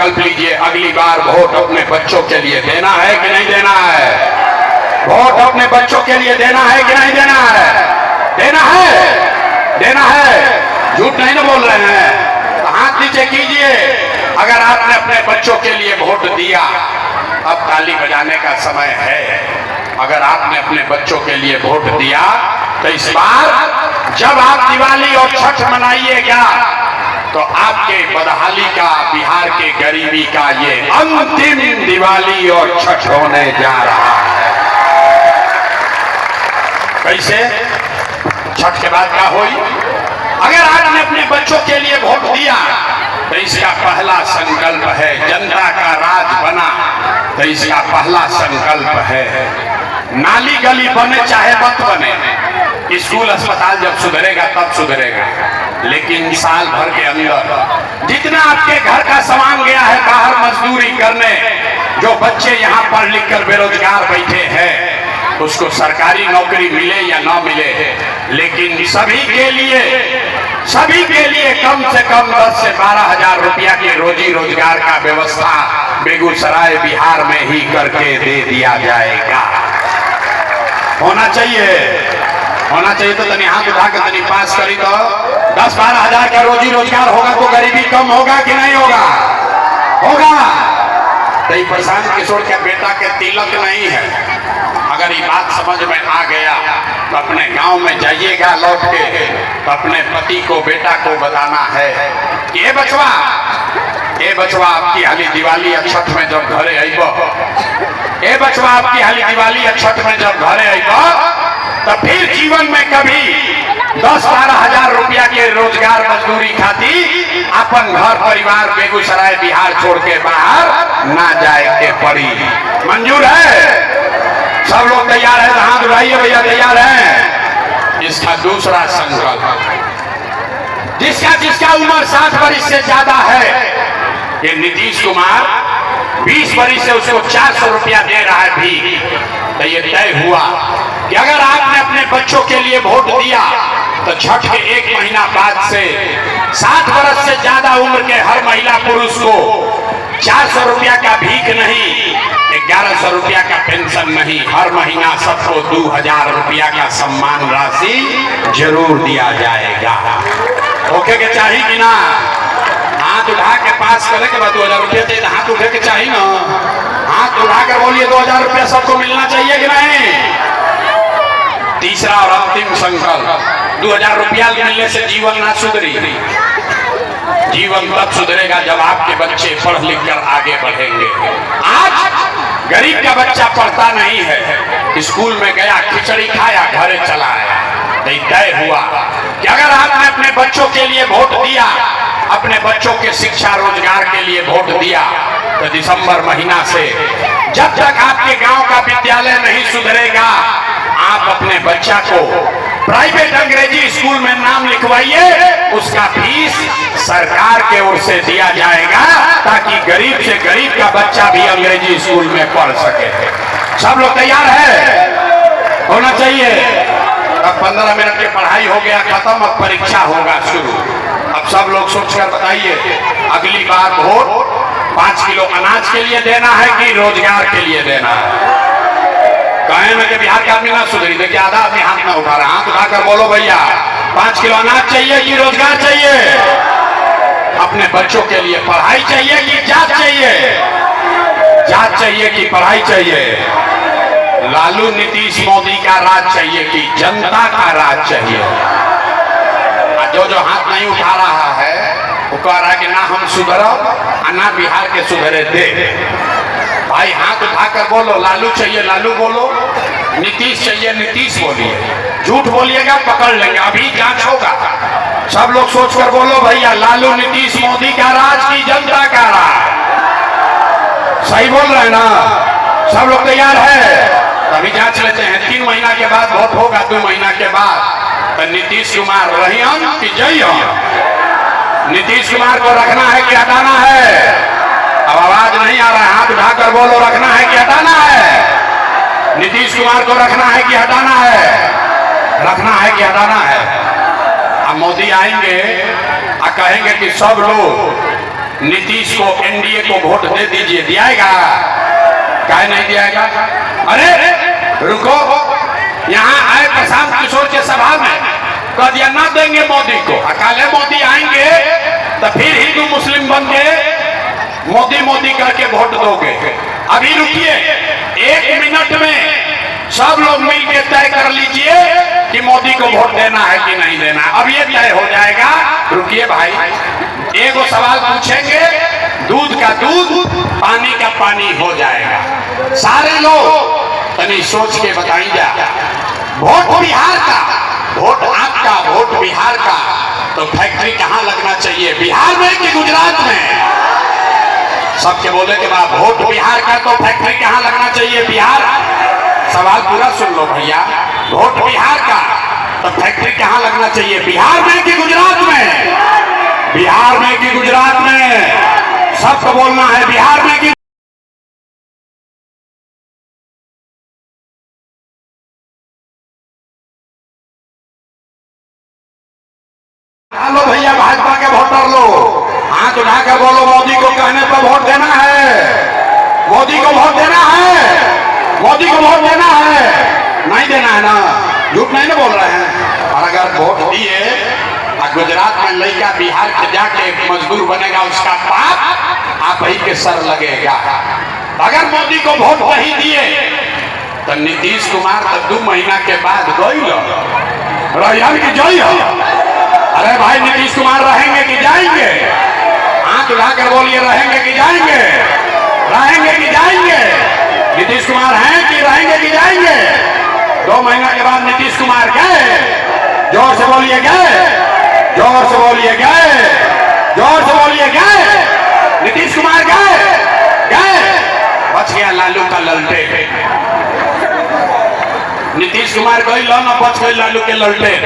संकल्प लीजिए, अगली बार वोट अपने बच्चों के लिए देना है कि नहीं देना है? वोट अपने बच्चों के लिए देना है कि नहीं देना है? देना है, देना है, झूठ नहीं ना बोल रहे हैं। तो हाथ नीचे कीजिए अगर आपने अपने बच्चों के लिए वोट दिया। अब ताली बजाने का समय है। अगर आपने अपने बच्चों के लिए वोट दिया तो इस बार जब आप दिवाली और छठ मनाइएगा तो आपके बदहाली का, बिहार के गरीबी का ये अंतिम दिवाली और छठ होने जा रहा है। कैसे? छठ के बाद क्या होई? अगर आपने अपने बच्चों के लिए वोट दिया तो इसका पहला संकल्प है, जनता का राज बना तो इसका पहला संकल्प है, नाली गली बने चाहे मत बने, स्कूल अस्पताल जब सुधरेगा तब सुधरेगा, लेकिन साल भर के अंदर जितना आपके घर का सामान गया है बाहर मजदूरी करने, जो बच्चे यहाँ पढ़ लिख कर बेरोजगार बैठे हैं उसको सरकारी नौकरी मिले या ना मिले, लेकिन सभी के लिए कम से कम 10 से 12 हजार रुपया के रोजी रोजगार का व्यवस्था बेगूसराय बिहार में ही करके दे दिया जाएगा। होना चाहिए तो तनी हाथ उठा के तनी पास करी तो 10-12 हजार का रोजी रोजगार होगा तो गरीबी कम होगा कि नहीं होगा? होगा। तो प्रशांत किशोर के बेटा के तिलक नहीं है, अगर ये बात समझ में आ गया तो अपने गांव में जाइएगा लौट के तो अपने पति को, बेटा को बताना है कि ए बचवा आपकी हाली दिवाली या छठ में जब घरे आइब, ए बचवा आपकी हाली दिवाली या छठ में जब घरे आइब तो फिर जीवन में कभी 10-12 हजार रुपया के रोजगार मजदूरी खाती अपन घर परिवार बेगूसराय बिहार छोड़ के बाहर ना जाए के पड़ी। मंजूर है? सब लोग तैयार है? हाथ उठाइए भैया, तैयार है? इसका दूसरा संकल्प, जिसका उम्र 60 वर्ष से ज्यादा है, ये नीतीश कुमार 20 वर्ष से उसको 400 रुपया दे रहा है भी, तो ये तय हुआ कि अगर आपने अपने बच्चों के लिए वोट दिया तो छठ के 1 महीना बाद से 60 वर्ष से ज्यादा उम्र के हर महिला पुरुष को 400 रुपया का भीख नहीं, 1100 रुपया का पेंशन नहीं, हर महीना सबको 2000 रुपया का सम्मान राशि जरूर दिया जाएगा। ओके के चाहिए कि ना? हाथ उठा के पास करे के बाद 2000 रुपया चाहिए, हाथ उठे के चाहिए ना? हाथ उठा कर बोलिए 2000 रुपया सबको मिलना चाहिए कि नहीं? तीसरा और अंतिम संकल्प, 2000 रुपया मिलने से जीवन ना सुधरी। जीवन तब सुधरेगा जब आपके बच्चे पढ़ लिख कर आगे बढ़ेंगे। आज गरीब का बच्चा पढ़ता नहीं है, स्कूल में गया खिचड़ी खाया घरे चला आया। तय हुआ कि अगर आपने अपने बच्चों के लिए वोट दिया, अपने बच्चों के शिक्षा रोजगार के लिए वोट दिया तो दिसंबर महीना से जब तक आपके गांव का विद्यालय नहीं सुधरेगा आप अपने बच्चा को प्राइवेट अंग्रेजी स्कूल में नाम लिखवाइए, उसका फीस सरकार के ओर से दिया जाएगा ताकि गरीब से गरीब का बच्चा भी अंग्रेजी स्कूल में पढ़ सके। सब लोग तैयार है? होना चाहिए। अब 15 मिनट की पढ़ाई हो गया खत्म, अब परीक्षा होगा शुरू। अब सब लोग सोचकर बताइए अगली बार वोट 5 किलो अनाज के लिए देना है कि रोजगार के लिए देना है? कहे ना कि बिहार का आदमी ना सुधरी, देखिए आधा आदमी हाथ में उठा रहा है। हाथ उठाकर बोलो भैया 5 किलो अनाज चाहिए कि रोजगार चाहिए? अपने बच्चों के लिए पढ़ाई चाहिए कि जात चाहिए? जात चाहिए कि पढ़ाई चाहिए? लालू नीतीश मोदी का राज चाहिए कि जनता का राज चाहिए? जो हाथ नहीं उठा रहा है वो कह रहा है कि ना हम सुधरब ना बिहार के सुधरे दे। भाई हाथ उठाकर बोलो लालू चाहिए लालू बोलो, नीतीश चाहिए नीतीश बोलिए। झूठ बोलिएगा पकड़ लेंगे, अभी जांच होगा। सब लोग सोचकर बोलो भैया लालू नीतीश मोदी का राज की जनता का राज? सही बोल रहे हैं ना? सब लोग तैयार है? अभी जांच लेते हैं। 3 महीना के बाद वोट होगा, 2 महीना के बाद। तो नीतीश कुमार रही हम कि जई हम? नीतीश कुमार को रखना है कि हटाना है? अब आवाज नहीं आ रहा है, हाथ उठाकर बोलो रखना है कि हटाना है? नीतीश कुमार को रखना है कि हटाना है? रखना है कि हटाना है? अब मोदी आएंगे और कहेंगे कि सब लोग नीतीश को, एनडीए को वोट दे दीजिए, दियाएगा? काहे नहीं दियाएगा? अरे रुको, यहाँ आए प्रशांत किशोर के सभा में कह दिया ना देंगे मोदी को। अकाले मोदी आएंगे तो फिर हिंदू मुस्लिम बन के मोदी मोदी करके वोट दोगे। अभी रुकिए, 1 मिनट में सब लोग मिलकर तय कर लीजिए कि मोदी को वोट देना है कि नहीं देना। अब ये तय हो जाएगा। रुकिए भाई, एगो सवाल पूछेंगे, दूध का दूध, पानी का पानी हो जाएगा। सारे लोग तनी सोच के बताइए, वोट बिहार का, वोट आपका, वोट बिहार का, तो फैक्ट्री कहाँ लगना चाहिए, बिहार में कि गुजरात में? सबके बोले के बाद वोट बिहार का, तो फैक्ट्री कहाँ लगना चाहिए, बिहार? सवाल पूरा सुन लो भैया, वोट बिहार का, तो फैक्ट्री कहाँ लगना चाहिए, बिहार में कि गुजरात में? बिहार में कि गुजरात में? सबको बोलना है, बिहार में कि लो भैया, भाजपा के वोटर लो, हाथ उठाकर बोलो मोदी को कहने पर वोट देना है, मोदी को वोट देना है, मोदी को वोट देना है, नहीं देना है ना? झूठ नहीं ना बोल रहे हैं? और अगर वोट दिए और गुजरात में लड़का बिहार के जाके मजदूर बनेगा, उसका पाप आप ही के सर लगेगा। अगर मोदी को वोट नहीं दिए तो नीतीश कुमार तो 2 महीना के बाद गई की जई हो। अरे भाई, नीतीश कुमार रहेंगे कि जाएंगे? हाथ उठाकर बोलिए, रहेंगे कि जाएंगे? रहेंगे कि जाएंगे? नीतीश कुमार हैं कि रहेंगे कि जाएंगे? 2 महीना के बाद नीतीश कुमार गए, जोर से बोलिए गए, जोर से बोलिए गए, जोर से बोलिए गए, नीतीश कुमार गए, गए, बच गया लालू का ललटे। नीतीश कुमार गई लो ना, बच गई लालू के ललटे।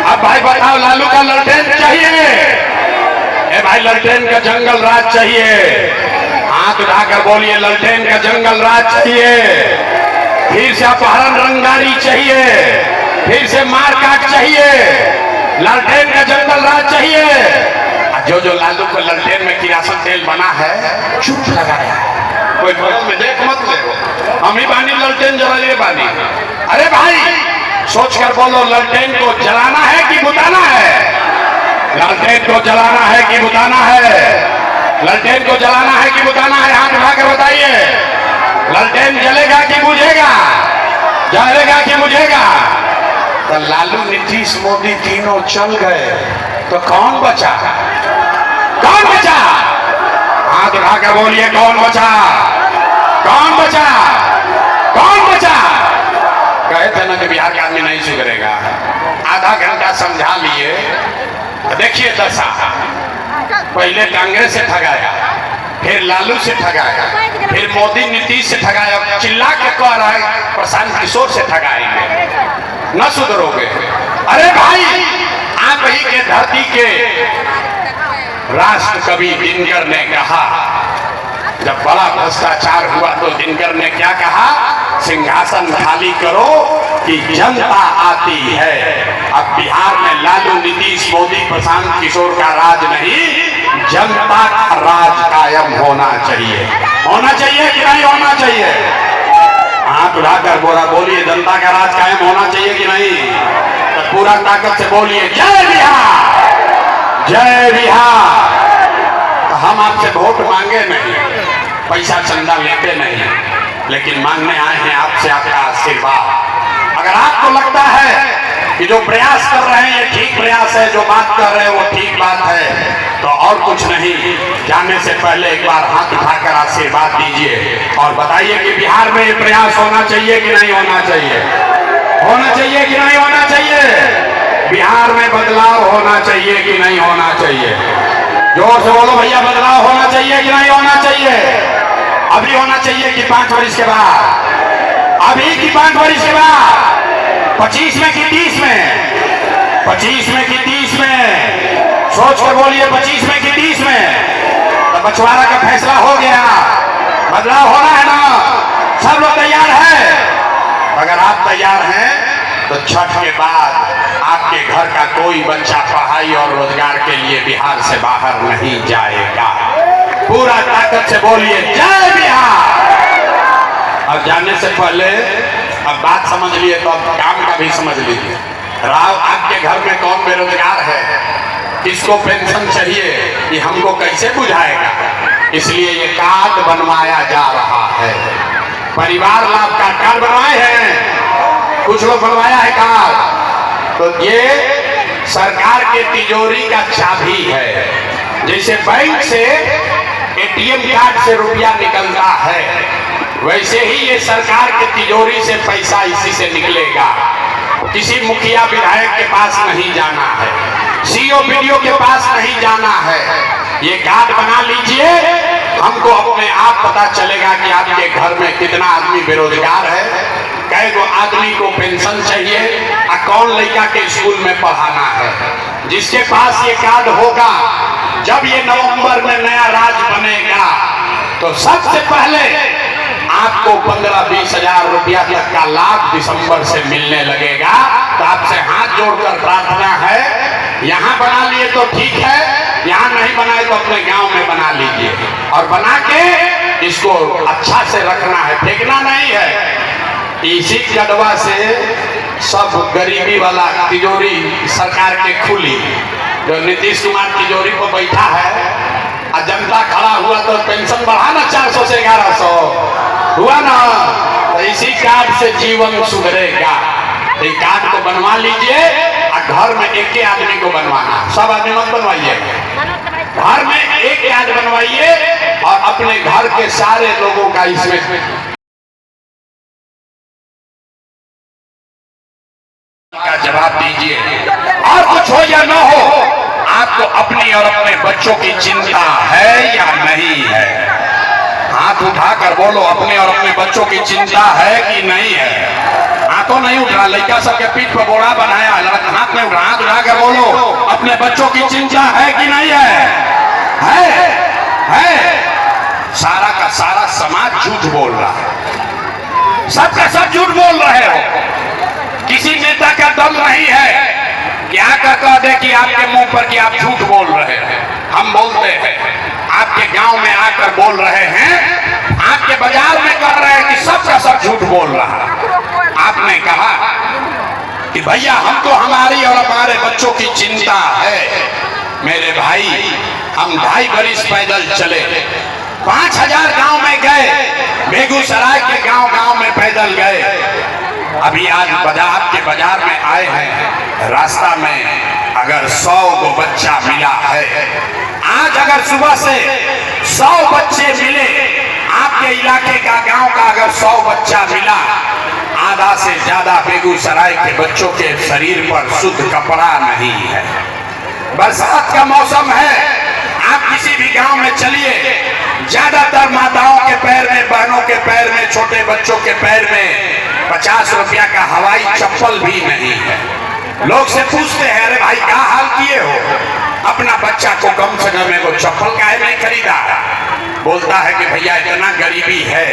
अब भाई बताओ, लालू का ललटेन चाहिए? ए भाई, ललटेन का जंगल राज चाहिए? हाथ उठाकर बोलिए, ललटेन का जंगल राज चाहिए? फिर से अपहरण रंगदारी चाहिए? फिर से मारकाट चाहिए? ललटेन का जंगल राज चाहिए? जो लालू को ललटेन में किरासन तेल बना है, चुप लगाया है, कोई बगल में देख मत ले, हम ही बानी ललटेन जला लिए बानी। अरे भाई, सोचकर बोलो, ललटेन को जलाना है कि बुताना है? ललटेन को जलाना है कि बुताना है? ललटेन को जलाना है कि बुताना है? हाथ उठाकर बताइए। ललटेन जलेगा कि बुझेगा? जलेगा कि बुझेगा? तो लालू, नीतीश, मोदी तीनों चल गए तो कौन बचा? कौन बचा? हाथ उठाकर बोलिए, कौन बचा? कौन बचा? कौन बचा? कहे थे ना कि बिहार के आदमी नहीं सुधरेगा। आधा घंटा समझा लिए। देखिए दशा, पहले कांग्रेस से ठगाया, फिर लालू से ठगाया, फिर मोदी नीतीश से ठगाया, चिल्ला के कह रहा है प्रशांत किशोर से ठगाएंगे, न सुधरोगे। अरे भाई, आप ही के धरती के राष्ट्र कवि दिनकर ने कहा, जब बड़ा भ्रष्टाचार हुआ तो दिनकर ने क्या कहा? सिंहासन खाली करो कि जनता आती है। अब बिहार में लालू, नीतीश, मोदी, प्रशांत किशोर का राज नहीं, जनता का राज कायम होना चाहिए। होना चाहिए कि नहीं होना चाहिए? हाथ उठाकर बोलिए, जनता का राज कायम होना चाहिए कि नहीं? तो पूरा ताकत से बोलिए, जय बिहार, जय बिहार। तो हम आपसे वोट मांगे नहीं, पैसा चंदा लेते नहीं, लेकिन मांगने आए हैं आपसे आपका आशीर्वाद। अगर आपको लगता है कि जो प्रयास कर रहे हैं ये ठीक प्रयास है, जो बात कर रहे हैं वो ठीक बात है, तो और कुछ नहीं, जाने से पहले एक बार हाथ उठाकर आशीर्वाद दीजिए और बताइए कि बिहार में ये प्रयास होना चाहिए कि नहीं होना चाहिए? होना चाहिए कि नहीं होना चाहिए? बिहार में बदलाव होना चाहिए कि नहीं होना चाहिए? जोर से बोलो भैया, बदलाव होना चाहिए कि नहीं होना चाहिए? अभी होना चाहिए कि 5 वर्ष के बाद? अभी की 5 वर्ष के बाद? 25 में कि 30 में? 25 में कि 30 में? सोच कर बोलिए, 25 में कि 30 में? तो बछवाड़ा का फैसला हो गया, बदलाव होना है ना? सब लोग तैयार हैं? अगर आप तैयार हैं तो छठ के बाद आपके घर का कोई बच्चा पढ़ाई और रोजगार के लिए बिहार से बाहर नहीं जाएगा। पूरा ताकत से बोलिए जय बिहार। अब जाने से पहले अब बात समझ लिए तो अब काम का भी समझ लीजिए। राव आपके घर में कौन बेरोजगार है, किसको पेंशन चाहिए, ये हमको कैसे बुझाएगा? इसलिए ये कार्ड बनवाया जा रहा है। परिवार लाभ का कार्ड बनवाए हैं, कुछ लोग बनवाया है कार्ड। तो ये सरकार के तिजोरी का चाबी है। जैसे बैंक से एटीएम कार्ड से रुपया निकलता है, वैसे ही ये सरकार के तिजोरी से पैसा इसी से निकलेगा। किसी मुखिया विधायक के पास नहीं जाना है, सीओ बीडीओ के पास नहीं जाना है। ये कार्ड बना लीजिए, हमको अपने आप पता चलेगा कि आपके घर में कितना आदमी बेरोजगार है, कै गो आदमी को पेंशन चाहिए और कौन लड़का के स्कूल में पढ़ाना है। जिसके पास ये कार्ड होगा, जब ये नवंबर में नया राज बनेगा तो सबसे पहले आपको 15-20 हजार रुपया तक का लाभ दिसंबर से मिलने लगेगा। तो आपसे हाथ जोड़कर प्रार्थना है, यहाँ बना लिए तो ठीक है, यहाँ नहीं बनाए तो अपने गांव में बना लीजिए और बना के इसको अच्छा से रखना है, फेंकना नहीं है। इसी कड़वा से सब गरीबी वाला तिजोरी सरकार के खुली, जो नीतीश कुमार तिजोरी पर बैठा है और जनता खड़ा हुआ तो पेंशन बढ़ा ना 400 से 1100 हुआ ना। तो इसी कार्ड से जीवन सुधरेगा। ये कार्ड को बनवा लीजिए और घर में एक आदमी को बनवाना, सब आदमी मत बनवाइए, घर में एक आदमी बनवाइए और अपने घर के सारे लोगों का इसमें का जवाब दीजिए। और कुछ हो या ना हो, आपको अपनी और अपने बच्चों की चिंता है या नहीं है? हाथ उठाकर बोलो, अपने और अपने बच्चों की चिंता है कि नहीं है? हाथों नहीं उठ रहा, लड़का सबके पीठ पर बोरा बनाया, हाथ में उठा, हाथ उठाकर बोलो, अपने बच्चों की चिंता है कि नहीं है? है। सारा का सारा समाज झूठ बोल रहा है, सबका सब झूठ बोल रहे हो। किसी नेता का दम नहीं है कि आकर कह दे कि आपके मुंह पर कि आप झूठ बोल रहे हैं। हम बोलते हैं, आपके गांव में आकर बोल रहे हैं, आपके बाजार में कर रहे हैं कि सबका सब झूठ बोल रहा है। आपने कहा कि भैया हमको हमारी और हमारे बच्चों की चिंता है। मेरे भाई, हम 2.5 बरिस पैदल चले, 5000 गांव में गए, बेगूसराय के गांव में पैदल गए। अभी आज आपके बाजार में आए हैं, रास्ता में अगर 100 को बच्चा मिला है, आज अगर सुबह से 100 बच्चे मिले, आपके इलाके का गांव का अगर 100 बच्चा मिला, आधा से ज्यादा बेगूसराय के बच्चों के शरीर पर शुद्ध कपड़ा नहीं है। बरसात का मौसम है, आप किसी भी गांव में चलिए, ज्यादातर माताओं के पैर में, बहनों के पैर में, छोटे बच्चों के पैर में 50 रुपया का हवाई चप्पल भी नहीं है। लोग से पूछते हैं, अरे भाई क्या हाल किए हो, अपना बच्चा को कम से कम को चप्पल काहे नहीं खरीदा? बोलता है कि भैया इतना गरीबी है,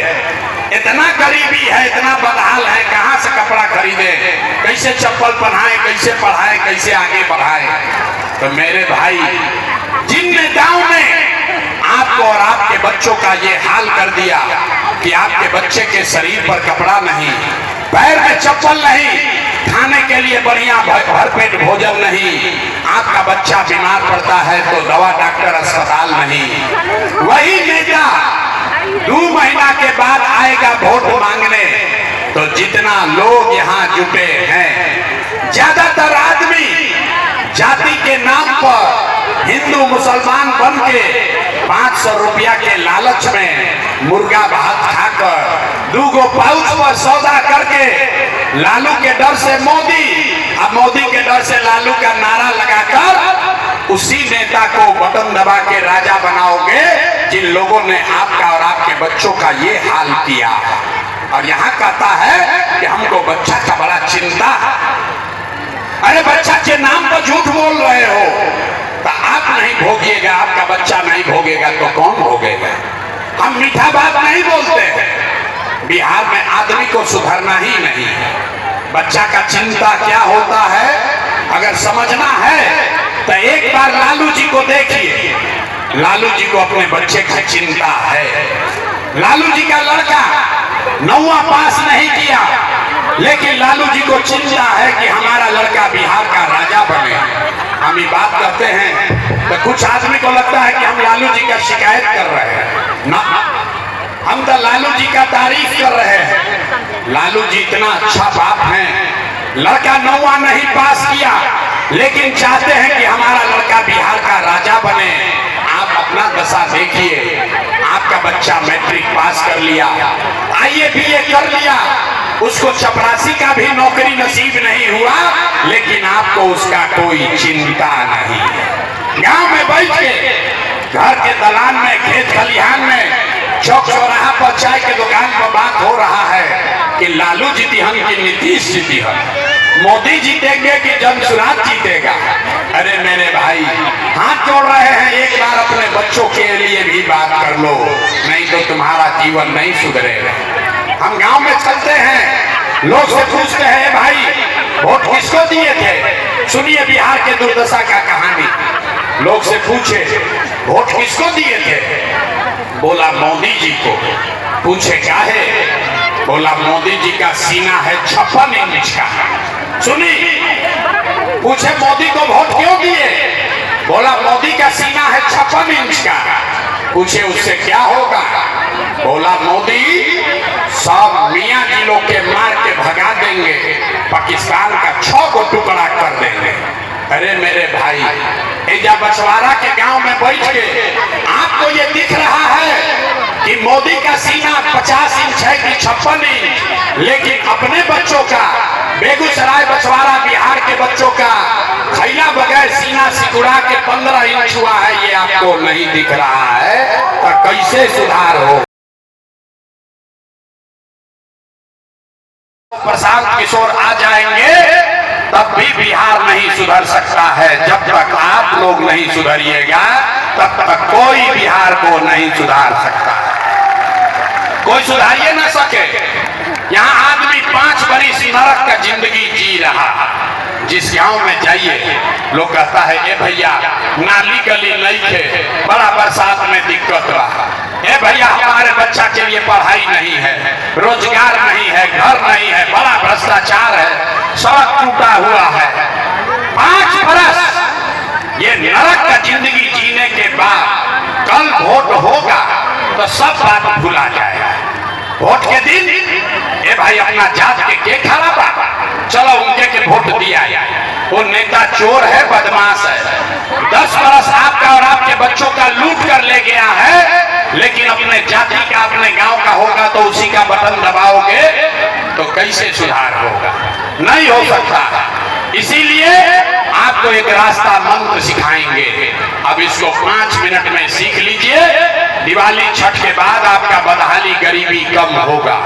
इतना गरीबी है, इतना बदहाल है, कहाँ से कपड़ा खरीदे, कैसे चप्पल पहनाए, कैसे पढ़ाए, कैसे आगे बढ़ाए। तो मेरे भाई, जिन नेताओं ने आपको और आपके बच्चों का ये हाल कर दिया कि आपके बच्चे के शरीर पर कपड़ा नहीं, पैर में चप्पल नहीं, खाने के लिए बढ़िया भरपेट भोजन नहीं, आपका बच्चा बीमार पड़ता है तो दवा डॉक्टर अस्पताल नहीं, वही नेता 2 महीना के बाद आएगा वोट मांगने। तो जितना लोग यहाँ जुटे हैं, ज्यादातर आदमी जाति के नाम पर हिंदू मुसलमान बन के 500 रुपया के लालच में मुर्गा भात खाकर 2 गो पाउच पर सौदा करके लालू के डर से मोदी, अब मोदी के डर से लालू का नारा लगाकर उसी नेता को बटन दबा के राजा बनाओगे, जिन लोगों ने आपका और आपके बच्चों का ये हाल किया। और यहाँ कहता है कि हमको बच्चा का बड़ा चिंता है। अरे बच्चा के नाम पर झूठ बोल रहे हो, तो आप नहीं भोगिएगा, आपका बच्चा नहीं भोगेगा तो कौन भोगेगा? हम मीठा बात नहीं बोलते हैं। बिहार में आदमी को सुधरना ही नहीं है। बच्चा का चिंता क्या होता है, अगर समझना है तो एक बार लालू जी को देखिए। लालू जी को अपने बच्चे की चिंता है। लालू जी का लड़का 9वां पास नहीं किया, लेकिन लालू जी को चिंता है कि हमारा लड़का बिहार का राजा बने। हम ये बात करते हैं तो कुछ आदमी को लगता है कि हम लालू जी का शिकायत कर रहे हैं। ना, हम तो लालू जी का तारीफ कर रहे हैं। लालू जी इतना अच्छा बाप हैं, लड़का 9वां नहीं पास किया, लेकिन चाहते हैं कि हमारा लड़का बिहार का राजा बने। आप अपना दशा देखिए, आपका बच्चा मैट्रिक पास कर लिया, IAA BA कर लिया, उसको चपरासी का भी नौकरी नसीब नहीं हुआ, लेकिन आपको उसका कोई चिंता नहीं। गांव में बैठ के, घर के दलान में, खेत खलिहान में, चौक चौराहा पर चाय के दुकान पर बात हो रहा है कि लालू जीतिहन कि नीतीश जीतिहन, मोदी जीतेंगे कि जनसुराज जीतेगा। अरे मेरे भाई, हाथ जोड़ रहे हैं, एक बार अपने बच्चों के लिए भी बात कर लो, नहीं तो तुम्हारा जीवन नहीं सुधरेगा। हम गांव में चलते हैं, लोग से पूछते हैं भाई वोट किसको दिए थे? सुनिए बिहार के दुर्दशा का कहानी। लोग से पूछे वोट किसको दिए थे? बोला मोदी जी को। पूछे क्या है? बोला मोदी जी का सीना है 56 इंच का। सुनी, पूछे मोदी को वोट क्यों दिए? बोला मोदी का सीना है 56 इंच का। पूछे उससे क्या होगा? बोला मोदी सब मियां जी लोग के मार के भगा देंगे, पाकिस्तान का 6 को टुकड़ा कर देंगे। अरे मेरे भाई, एजा बछवाड़ा के गांव में बैठ के आपको ये दिख रहा है कि मोदी का सीना 50 इंच है कि 56 इंच, लेकिन अपने बच्चों का, बेगूसराय बछवाड़ा बिहार के बच्चों का खैला बगैर सीना सिकुड़ा के 15 इंच हुआ है, ये आपको नहीं दिख रहा है। तो कैसे सुधार हो? प्रशांत किशोर आ जाएंगे तब भी बिहार नहीं सुधर सकता है। जब तक आप लोग नहीं सुधरिएगा तब तक कोई बिहार को नहीं सुधार सकता है। कोई सुधारिए ना सके। यहाँ आदमी 5 बरिस नरक का जिंदगी जी रहा। जिस गांव में जाइए लोग कहता है ए भैया नाली गली नहीं थे, बड़ा बरसात में दिक्कत रहा। ए भैया हमारे बच्चा के लिए पढ़ाई नहीं है, रोजगार नहीं है, घर नहीं है, बड़ा भ्रष्टाचार है, सड़क टूटा हुआ है। 5 बरस ये नरक का जिंदगी जीने के बाद कल वोट होगा तो सब बात भुला जाएगा। वोट के दिन ए भाई अपना जात के खड़ा बाबा, चलो उनके के वोट दिया। वो नेता चोर है, बदमाश है, 10 बरस आपका और आपके बच्चों का लूट कर ले गया है, लेकिन अपने जाति का, अपने गांव का होगा तो उसी का बटन दबाओगे तो कैसे सुधार होगा? नहीं हो सकता। इसीलिए आपको एक रास्ता मंत्र सिखाएंगे। अब इसको 5 मिनट में सीख लीजिए। दिवाली छठ के बाद आपका बदहाली गरीबी कम होगा।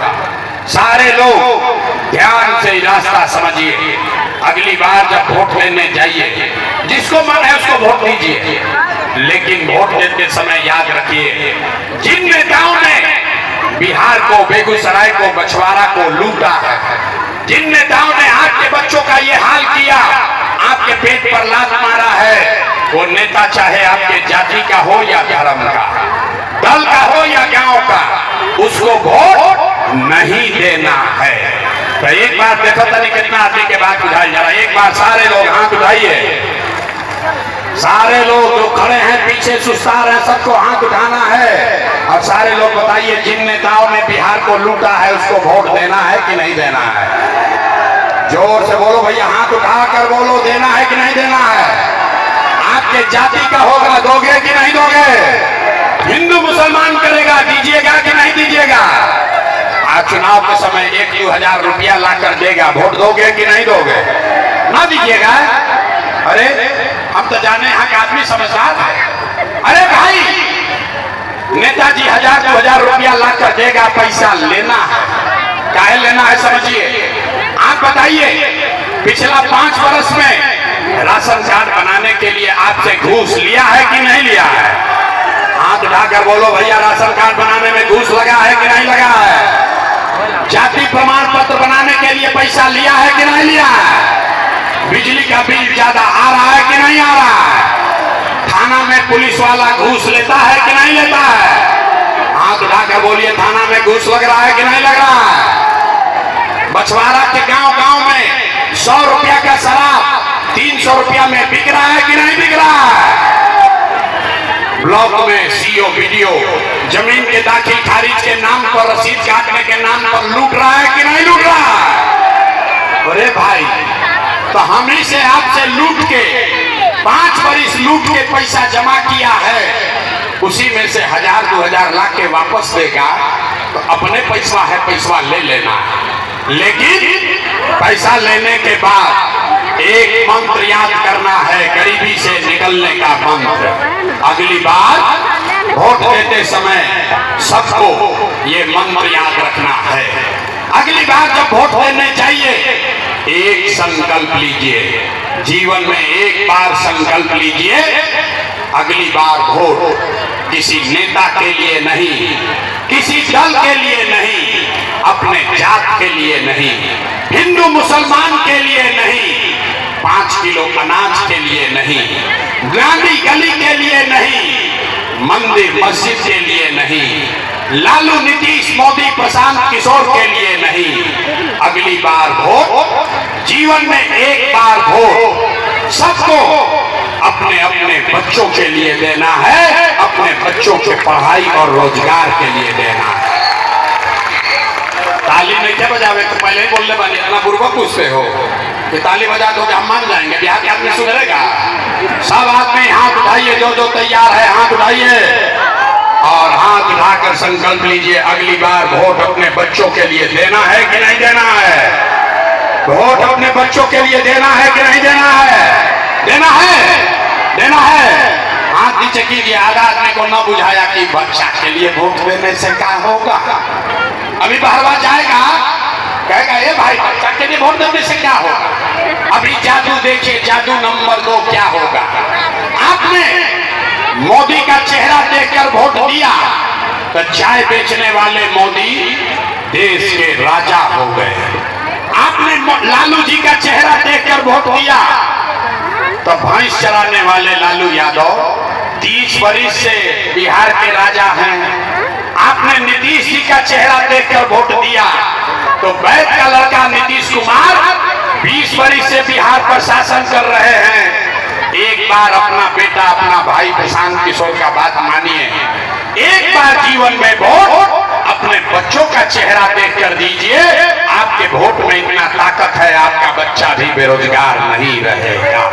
सारे लोग ध्यान से रास्ता समझिए। अगली बार जब वोट लेने जाइए, जिसको मन है उसको वोट दीजिए, लेकिन वोट देते समय याद रखिए जिन नेताओं ने बिहार को, बेगूसराय को, बछवाड़ा को लूटा है, जिन नेताओं ने आपके बच्चों का ये हाल किया, आपके पेट पर लात मारा है, वो नेता चाहे आपके जाति का हो या धर्म का, दल का हो या गांव का, उसको वोट नहीं देना है। तो एक बार देखो तनी कितना आदमी के बात उठाई जा रहा है। एक बार सारे लोग हाथ उठाइए। सारे लोग जो खड़े हैं पीछे सुस्ता रहे, सबको हाथ उठाना है। और सारे लोग बताइए जिन नेताओं ने बिहार को लूटा है उसको वोट देना है कि नहीं देना है? जोर से बोलो भैया, हाथ उठा कर बोलो, देना है कि नहीं देना है? आपके जाति का होगा, दोगे कि नहीं दोगे? हिंदू मुसलमान करेगा, दीजिएगा कि नहीं दीजिएगा? आज चुनाव के समय 1-2 हजार रुपया लाकर देगा, वोट दोगे कि नहीं दोगे? ना दीजिएगा। अरे हम तो जाने यहाँ का आदमी समझदार है। अरे भाई, नेताजी 1000-2 हजार रुपया लाकर देगा, पैसा लेना है। काहे लेना है समझिए। आप बताइए, पिछला 5 वर्ष में राशन कार्ड बनाने के लिए आपसे घूस लिया है कि नहीं लिया है? हाथ उठाकर बोलो भैया, राशन कार्ड बनाने में घूस लगा है कि नहीं लगा है? जाति प्रमाण पत्र बनाने के लिए पैसा लिया है कि नहीं लिया है? बिजली का बिल ज्यादा आ रहा है कि नहीं आ रहा है? थाना में पुलिस वाला घूस लेता है कि नहीं लेता है? हाथ उठाकर बोलिए, थाना में घूस लग रहा है कि नहीं लग रहा है? बछवाड़ा के गांव गांव में 100 रुपया का शराब 300 रुपया में बिक रहा है कि नहीं बिक रहा है? ब्लॉक में सीओ बीडीओ जमीन के दाखिल खारिज के नाम पर, रसीद काटने के नाम पर लूट रहा है कि नहीं लूट रहा है? अरे भाई, तो हम ही से आपसे लूट के 5 बरिस लूट के पैसा जमा किया है, उसी में से 1000-2000 लाख के वापस देगा तो अपने पैसा है, पैसा ले लेना। लेकिन पैसा लेने के बाद एक मंत्र याद करना है, गरीबी से निकलने का मंत्र। अगली बार वोट देते समय सबको ये मंत्र याद रखना है। अगली बार जब वोट देने जाइए, एक संकल्प लीजिए, जीवन में एक बार संकल्प लीजिए, अगली बार वोट किसी नेता के लिए नहीं, किसी दल के लिए नहीं, अपने जात के लिए नहीं, हिंदू मुसलमान के लिए नहीं, 5 किलो अनाज के लिए नहीं, गांधी गली के लिए नहीं, मंदिर मस्जिद के लिए नहीं, लालू नीतीश मोदी प्रशांत किशोर के लिए नहीं। अगली बार वोट जीवन में एक बार वोट सबको अपने अपने बच्चों के लिए देना है, अपने बच्चों के पढ़ाई और रोजगार के लिए देना है। ताली नहीं क्या बजावे तो पहले ही बोलने वाले, इतना बुर्बक पूछते हो कि ताली बजा दो हम मान जाएंगे? बिहार के आदमी सुधरेगा? सब आदमी हाथ उठाइए, जो तैयार है हाथ उठाइए और हाथ उठाकर संकल्प लीजिए, अगली बार वोट अपने बच्चों के लिए देना है कि नहीं देना है? वोट अपने बच्चों के लिए देना है कि नहीं देना है? देना है, देना है। हाथ नीचे कीजिए। आधा आदमी को न बुझाया कि बच्चा के लिए वोट देने से क्या होगा। अभी बहरवा जाएगा, कहेगा ये भाई बच्चा के लिए वोट देने से क्या होगा। अभी जादू देखिए, जादू नंबर 2 क्या होगा। आपने मोदी का चेहरा देखकर वोट दिया तो चाय बेचने वाले मोदी देश के राजा हो गए। आपने लालू जी का चेहरा देखकर वोट दिया तो भैंस चराने वाले लालू यादव 30 बरिस से बिहार के राजा हैं। आपने नीतीश जी का चेहरा देखकर वोट दिया तो वैद का लड़का नीतीश कुमार 20 बरिस से बिहार पर शासन कर रहे हैं। एक बार अपना बेटा, अपना भाई प्रशांत किशोर का बात मानिए, एक बार जीवन में वोट अपने बच्चों का चेहरा देखकर दीजिए। आपके वोट में इतना ताकत है, आपका बच्चा भी बेरोजगार नहीं रहेगा।